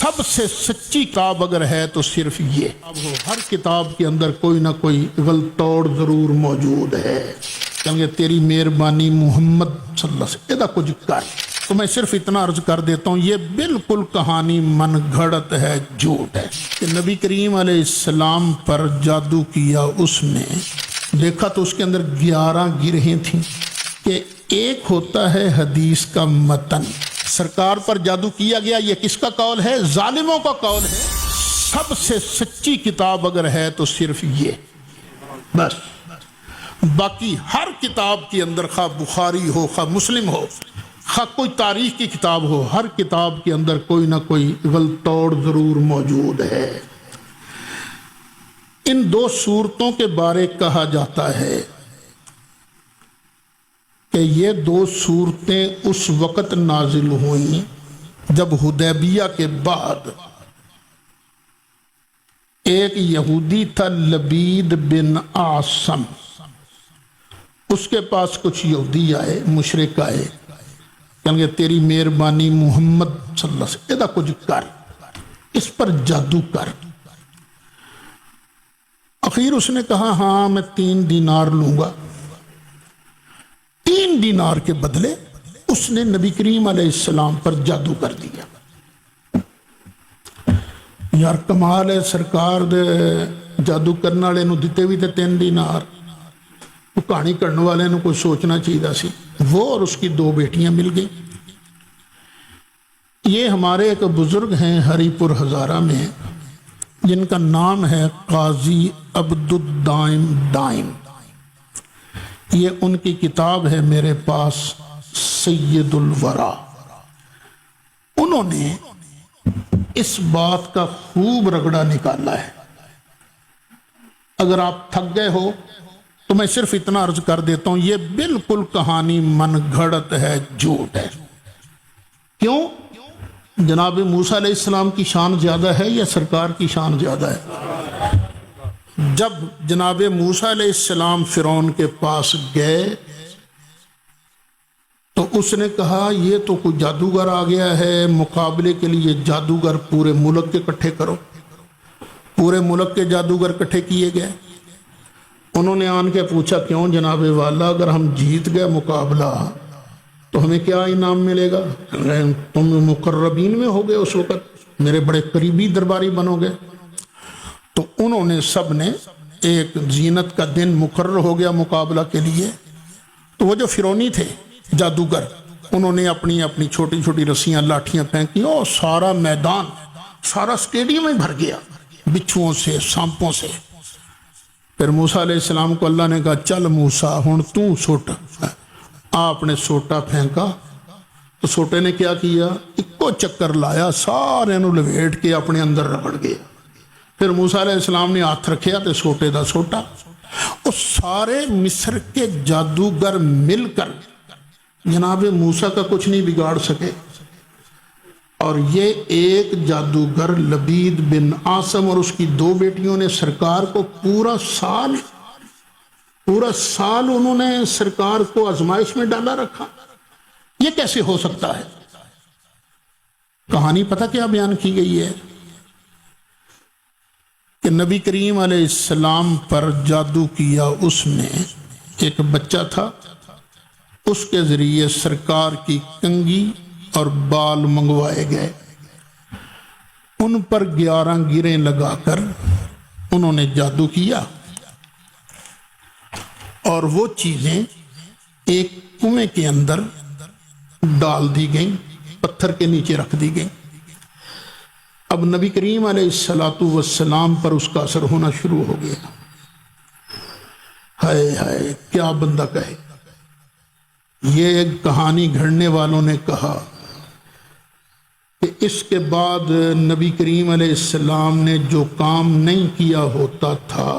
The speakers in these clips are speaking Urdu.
سب سے سچی کتاب اگر ہے تو صرف یہ ہر کتاب کے اندر کوئی نہ کوئی غلط توڑ ضرور موجود ہے، کیونکہ تیری مہربانی محمد صلی اللہ علیہ وسلم کچھ کر۔ تو میں صرف اتنا عرض کر دیتا ہوں، یہ بالکل کہانی من گھڑت ہے، جھوٹ ہے کہ نبی کریم علیہ السلام پر جادو کیا اس نے۔ دیکھا تو اس کے اندر 11 گرہیں تھیں کہ ایک ہوتا ہے حدیث کا متن، سرکار پر جادو کیا گیا، یہ کس کا قول ہے؟ ظالموں کا قول ہے۔ سب سے سچی کتاب اگر ہے تو صرف یہ، بس۔ باقی ہر کتاب کے اندر، خواہ بخاری ہو، خواہ مسلم ہو، خواہ کوئی تاریخ کی کتاب ہو، ہر کتاب کے اندر کوئی نہ کوئی غلط توڑ ضرور موجود ہے۔ ان 2 صورتوں کے بارے کہا جاتا ہے کہ یہ 2 صورتیں اس وقت نازل ہوئیں جب حدیبیہ کے بعد ایک یہودی تھا لبید بن عاصم، اس کے پاس کچھ یہودی آئے، مشرک آئے، کہ تیری مہربانی محمد صلی اللہ علیہ وسلم کچھ کر، اس پر جادو کر۔ اخیر اس نے کہا ہاں میں 3 دینار لوں گا۔ 3 دینار کے بدلے اس نے نبی کریم علیہ السلام پر جادو کر دیا۔ یار کمال ہے، سرکار دے جادو کرنے والے نو دیتے بھی تھے 3 دینار، وہ کہانی کرنے والے نو کوئی سوچنا چاہیے سی۔ وہ اور اس کی 2 بیٹیاں مل گئیں۔ یہ ہمارے ایک بزرگ ہیں ہری پور ہزارہ میں، جن کا نام ہے قاضی عبد الدائم دائم۔ یہ ان کی کتاب ہے میرے پاس، سید الورا۔ انہوں نے اس بات کا خوب رگڑا نکالا ہے۔ اگر آپ تھک گئے ہو تو میں صرف اتنا عرض کر دیتا ہوں، یہ بالکل کہانی من گھڑت ہے، جھوٹ ہے۔ کیوں؟ جناب موسیٰ علیہ السلام کی شان زیادہ ہے یا سرکار کی شان زیادہ ہے؟ جب جناب موسیٰ علیہ السلام فرعون کے پاس گئے تو اس نے کہا یہ تو کوئی جادوگر آ گیا ہے، مقابلے کے لیے جادوگر پورے ملک کے اکٹھے کرو۔ پورے ملک کے جادوگر اکٹھے کیے گئے۔ انہوں نے آن کے پوچھا کیوں جناب والا، اگر ہم جیت گئے مقابلہ تو ہمیں کیا انعام ملے گا؟ تم مقربین میں ہو گئے، اس وقت میرے بڑے قریبی درباری بنو گے۔ تو انہوں نے سب نے ایک زینت کا دن مقرر ہو گیا مقابلہ کے لیے۔ تو وہ جو فرعونی تھے جادوگر، انہوں نے اپنی اپنی چھوٹی چھوٹی رسیاں، لاٹھیاں پھینکی اور سارا میدان، سارا اسٹیڈیم میں بھر گیا بچھوؤں سے، سانپوں سے۔ پھر موسیٰ علیہ السلام کو اللہ نے کہا چل موسیٰ ہن تو سوٹ۔ آپ نے سوٹا پھینکا تو سوٹے نے کیا کیا؟ ایکو چکر لایا، سارے نو لپیٹ کے اپنے اندر رگڑ گیا۔ پھر موسیٰ علیہ السلام نے ہاتھ رکھیا تو سوٹے دا سوٹا۔ اور سارے مصر کے جادوگر مل کر جناب موسیٰ کا کچھ نہیں بگاڑ سکے۔ اور یہ ایک جادوگر لبید بن عاصم اور اس کی 2 بیٹیوں نے سرکار کو پورا سال انہوں نے سرکار کو آزمائش میں ڈالا رکھا۔ یہ کیسے ہو سکتا ہے؟ کہانی پتہ کیا بیان کی گئی ہے کہ نبی کریم علیہ السلام پر جادو کیا اس نے، ایک بچہ تھا، اس کے ذریعے سرکار کی کنگھی اور بال منگوائے گئے۔ ان پر 11 گریں لگا کر انہوں نے جادو کیا اور وہ چیزیں ایک کنویں کے اندر ڈال دی گئیں، پتھر کے نیچے رکھ دی گئیں۔ اب نبی کریم علیہ السلام پر اس کا اثر ہونا شروع ہو گیا۔ ہائے ہائے، کیا بندہ کہے۔ یہ ایک کہانی گھڑنے والوں نے کہا کہ اس کے بعد نبی کریم علیہ السلام نے جو کام نہیں کیا ہوتا تھا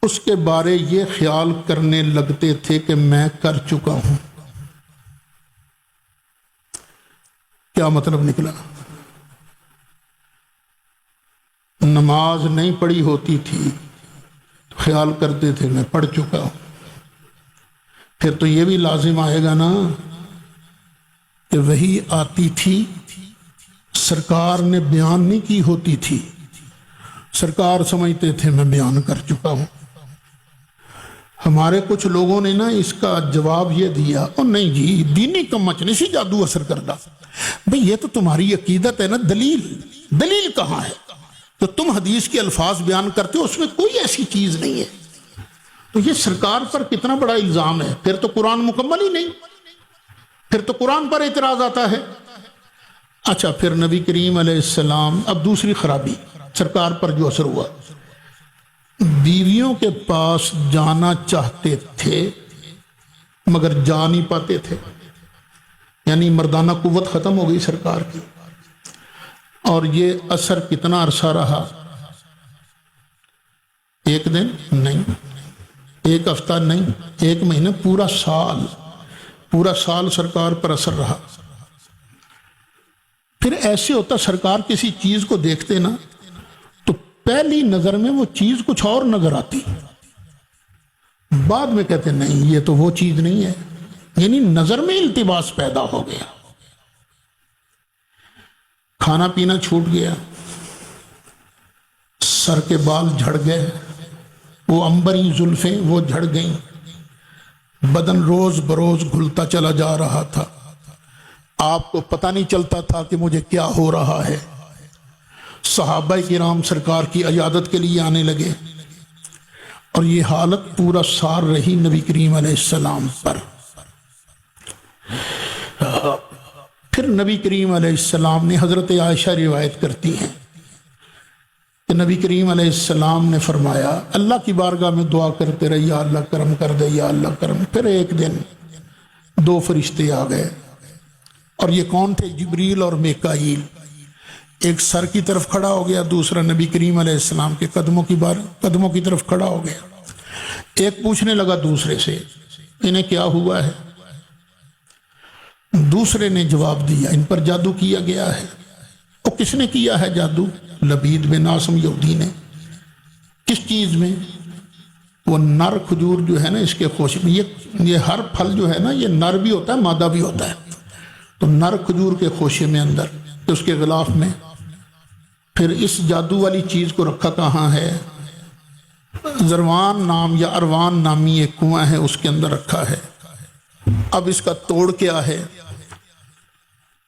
اس کے بارے یہ خیال کرنے لگتے تھے کہ میں کر چکا ہوں۔ کیا مطلب نکلا؟ نماز نہیں پڑھی ہوتی تھی، خیال کرتے تھے میں پڑھ چکا ہوں۔ پھر تو یہ بھی لازم آئے گا نا کہ وہی آتی تھی سرکار نے بیان نہیں کی ہوتی تھی، سرکار سمجھتے تھے میں بیان کر چکا ہوں۔ ہمارے کچھ لوگوں نے نا اس کا جواب یہ دیا، اور نہیں جی دینی کمچ نہیں سی جادو اثر کردہ۔ بھئی یہ تو تمہاری عقیدت ہے نا، دلیل کہاں ہے؟ تو تم حدیث کے الفاظ بیان کرتے ہو، اس میں کوئی ایسی چیز نہیں ہے۔ تو یہ سرکار پر کتنا بڑا الزام ہے، پھر تو قرآن مکمل ہی نہیں، پھر تو قرآن پر اعتراض آتا ہے۔ اچھا، پھر نبی کریم علیہ السلام، اب دوسری خرابی سرکار پر جو اثر ہوا، بیویوں کے پاس جانا چاہتے تھے مگر جا نہیں پاتے تھے، یعنی مردانہ قوت ختم ہو گئی سرکار کی۔ اور یہ اثر کتنا عرصہ رہا؟ ایک دن نہیں، ایک ہفتہ نہیں، ایک مہینہ، پورا سال سرکار پر اثر رہا۔ پھر ایسے ہوتا سرکار کسی چیز کو دیکھتے نا تو پہلی نظر میں وہ چیز کچھ اور نظر آتی، بعد میں کہتے نہیں یہ تو وہ چیز نہیں ہے، یعنی نظر میں التباس پیدا ہو گیا۔ کھانا پینا چھوٹ گیا، سر کے بال جھڑ گئے، وہ عنبری زلفیں وہ جھڑ گئیں، بدن روز بروز گھلتا چلا جا رہا تھا، آپ کو پتہ نہیں چلتا تھا کہ مجھے کیا ہو رہا ہے۔ صحابہ کرام سرکار کی عیادت کے لیے آنے لگے، اور یہ حالت پورا سال رہی نبی کریم علیہ السلام پر۔ پھر نبی کریم علیہ السلام نے، حضرت عائشہ روایت کرتی ہیں کہ نبی کریم علیہ السلام نے فرمایا، اللہ کی بارگاہ میں دعا کرتے رہے، یا اللہ کرم کر دے، یا اللہ کرم۔ پھر ایک دن دو فرشتے آ گئے، اور یہ کون تھے؟ جبریل اور میکائیل۔ ایک سر کی طرف کھڑا ہو گیا، دوسرا نبی کریم علیہ السلام کے قدموں کی طرف کھڑا ہو گیا۔ ایک پوچھنے لگا دوسرے سے، انہیں کیا ہوا ہے؟ دوسرے نے جواب دیا، ان پر جادو کیا گیا ہے۔ اور کس نے کیا ہے جادو؟ لبید بن عاصم یہودی نے۔ کس چیز میں؟ وہ نر کھجور جو ہے نا، اس کے خوشے میں، یہ ہر پھل جو ہے نا یہ نر بھی ہوتا ہے مادہ بھی ہوتا ہے، تو نر کھجور کے خوشے میں اندر، اس کے غلاف میں، پھر اس جادو والی چیز کو رکھا کہاں ہے؟ زروان نام یا اروان نامی ایک کنواں ہے، اس کے اندر رکھا ہے۔ اب اس کا توڑ کیا ہے؟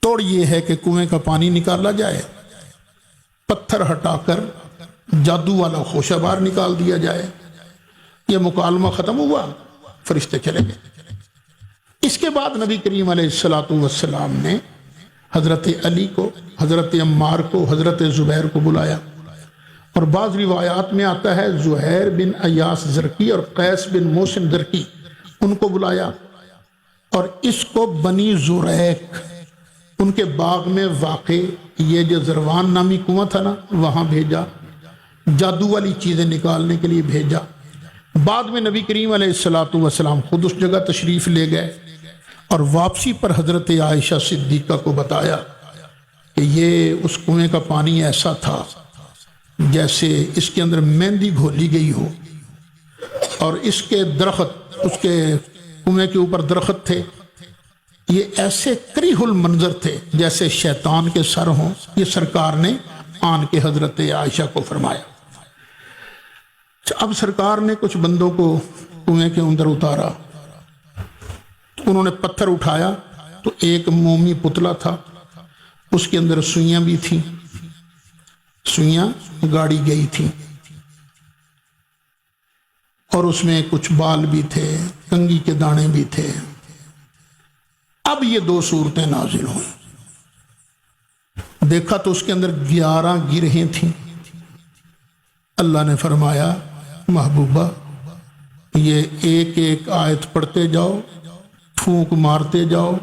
توڑ یہ ہے کہ کنویں کا پانی نکالا جائے، پتھر ہٹا کر جادو والا خوشہ باہر نکال دیا جائے۔ یہ مکالمہ ختم ہوا، فرشتے چلے گئے۔ اس کے بعد نبی کریم علیہ السلام نے حضرت علی کو، حضرت عمار کو، حضرت زبیر کو بلایا، اور بعض روایات میں آتا ہے زہیر بن ایاس زرقی اور قیس بن محسن زرقی، ان کو بلایا، اور اس کو بنی زریق، ان کے باغ میں واقع یہ جو زروان نامی کنواں تھا نا، وہاں بھیجا، جادو والی چیزیں نکالنے کے لیے بھیجا۔ بعد میں نبی کریم علیہ السلام خود اس جگہ تشریف لے گئے، اور واپسی پر حضرت عائشہ صدیقہ کو بتایا کہ یہ اس کنویں کا پانی ایسا تھا جیسے اس کے اندر مہندی گھولی گئی ہو، اور اس کے درخت، اس کے کنویں کے اوپر درخت تھے، یہ ایسے کریہ المنظر تھے جیسے شیطان کے سر ہوں۔ یہ سرکار نے آن کے حضرت عائشہ کو فرمایا۔ اب سرکار نے کچھ بندوں کو کنویں کے اندر اتارا، انہوں نے پتھر اٹھایا تو ایک مومی پتلا تھا، اس کے اندر سوئیاں بھی تھیں، سوئیاں گاڑی گئی تھیں، اور اس میں کچھ بال بھی تھے، کنگھی کے دانے بھی تھے۔ اب یہ دو صورتیں نازل ہوئیں، دیکھا تو اس کے اندر 11 گرہیں تھیں۔ اللہ نے فرمایا محبوبہ یہ ایک ایک آیت پڑھتے جاؤ، پھونک مارتے جاؤ،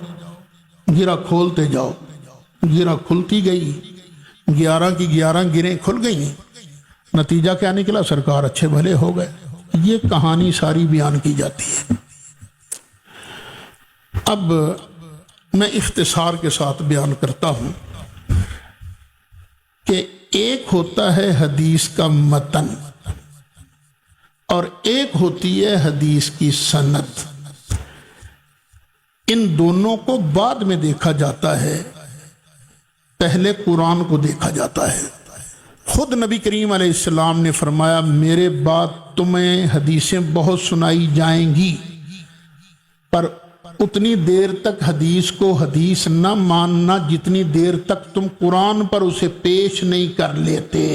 گرہ کھولتے جاؤ۔ گرہ کھلتی گئی، 11 کی 11 گرہیں کھل گئیں۔ نتیجہ کیا نکلا؟ سرکار اچھے بھلے ہو گئے۔ یہ کہانی ساری بیان کی جاتی ہے۔ اب میں اختصار کے ساتھ بیان کرتا ہوں کہ ایک ہوتا ہے حدیث کا متن، اور ایک ہوتی ہے حدیث کی سند۔ ان دونوں کو بعد میں دیکھا جاتا ہے پہلے قرآن کو دیکھا جاتا ہے۔ خود نبی کریم علیہ السلام نے فرمایا میرے بعد تمہیں حدیثیں بہت سنائی جائیں گی، پر اتنی دیر تک حدیث کو حدیث نہ ماننا جتنی دیر تک تم قرآن پر اسے پیش نہیں کر لیتے۔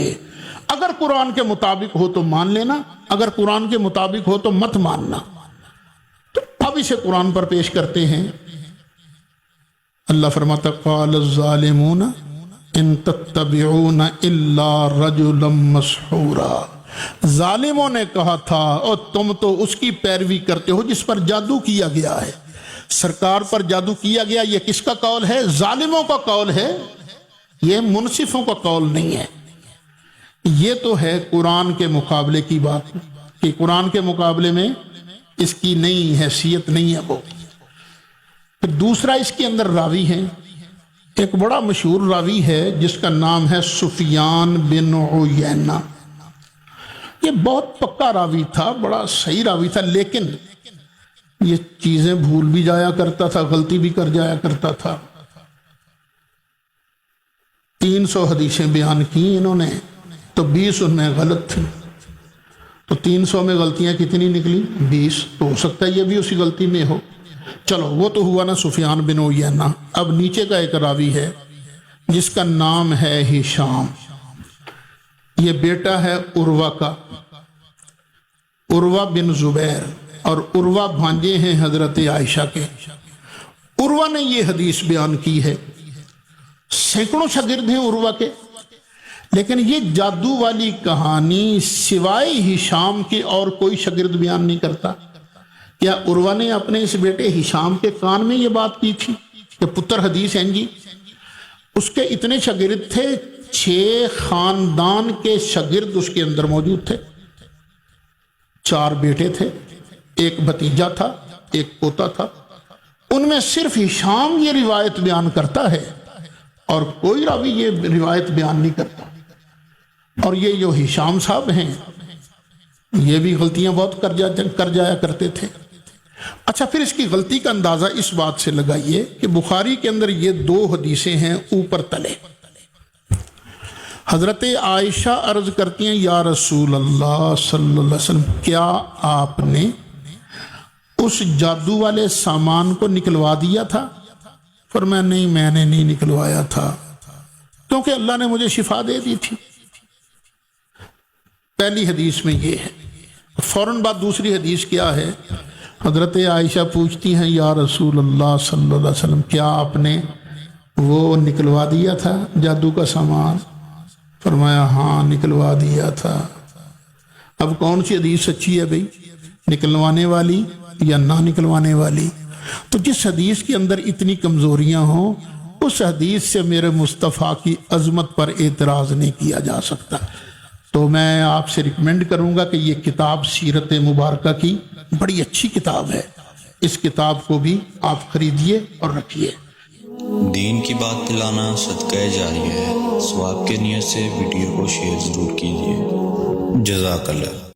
اگر قرآن کے مطابق ہو تو مان لینا، اگر قرآن کے مطابق ہو تو مت ماننا۔ تو اب اسے قرآن پر پیش کرتے ہیں۔ اللہ فرماتا قال الظالمون ان تتبعون الا رجلا مسحورا، ظالموں نے کہا تھا اور تم تو اس کی پیروی کرتے ہو جس پر جادو کیا گیا ہے۔ سرکار پر جادو کیا گیا، یہ کس کا قول ہے؟ ظالموں کا قول ہے، یہ منصفوں کا قول نہیں ہے۔ یہ تو ہے قرآن کے مقابلے کی بات کہ قرآن کے مقابلے میں اس کی نئی حیثیت نہیں ہے وہ۔ پھر دوسرا اس کے اندر راوی ہے، ایک بڑا مشہور راوی ہے جس کا نام ہے سفیان بن عیینہ۔ یہ بہت پکا راوی تھا، بڑا صحیح راوی تھا، لیکن یہ چیزیں بھول بھی جایا کرتا تھا، غلطی بھی کر جایا کرتا تھا۔ 300 حدیثیں بیان کی انہوں نے، تو 20 ان میں غلط تھی، تو 300 میں غلطیاں کتنی نکلی؟ 20۔ تو ہو سکتا ہے یہ بھی اسی غلطی میں ہو۔ چلو وہ تو ہوا نا سفیان بن عیینہ۔ اب نیچے کا ایک راوی ہے جس کا نام ہے ہشام، یہ بیٹا ہے عروہ کا، عروہ بن زبیر، اور عروہ بھانجے ہیں حضرت عائشہ کے۔ عروہ نے یہ حدیث بیان کی ہے، سینکڑوں شاگرد ہیں عروہ کے، لیکن یہ جادو والی کہانی سوائے ہشام کے اور کوئی شاگرد بیان نہیں کرتا۔ کیا عروہ نے اپنے اس بیٹے ہشام کے کان میں یہ بات کی تھی کہ پتر حدیث ہیں جی؟ اس کے اتنے شاگرد تھے، 6 خاندان کے شاگرد اس کے اندر موجود تھے، 4 بیٹے تھے، ایک بھتیجا تھا، ایک پوتا تھا۔ ان میں صرف ہشام یہ روایت بیان کرتا ہے اور کوئی راوی یہ روایت بیان نہیں کرتا۔ اور یہ جو ہشام صاحب ہیں یہ بھی غلطیاں بہت کر جایا کرتے تھے۔ اچھا، پھر اس کی غلطی کا اندازہ اس بات سے لگائیے کہ بخاری کے اندر یہ 2 حدیثیں ہیں اوپر تلے۔ حضرت عائشہ عرض کرتی ہیں یا رسول اللہ صلی اللہ علیہ وسلم، کیا آپ نے اس جادو والے سامان کو نکلوا دیا تھا؟ فرمایا نہیں، میں نے نہیں نکلوایا تھا، کیونکہ اللہ نے مجھے شفا دے دی تھی۔ پہلی حدیث میں یہ ہے۔ فوراً بعد دوسری حدیث کیا ہے؟ حضرت عائشہ پوچھتی ہیں یا رسول اللہ صلی اللہ علیہ وسلم، کیا آپ نے وہ نکلوا دیا تھا جادو کا سامان؟ فرمایا ہاں نکلوا دیا تھا۔ اب کون سی حدیث سچی ہے بھئی، نکلوانے والی یا نہ نکلوانے والی؟ تو جس حدیث کے اندر اتنی کمزوریاں ہوں اس حدیث سے میرے مصطفیٰ کی عظمت پر اعتراض نہیں کیا جا سکتا۔ تو میں آپ سے ریکمینڈ کروں گا کہ یہ کتاب سیرت مبارکہ کی بڑی اچھی کتاب ہے، اس کتاب کو بھی آپ خریدیے اور رکھیے۔ دین کی بات دلانا صدقہ جاریہ ہے، ثواب کے نیت سے ویڈیو کو شیئر ضرور کیجیے۔ جزاک اللہ۔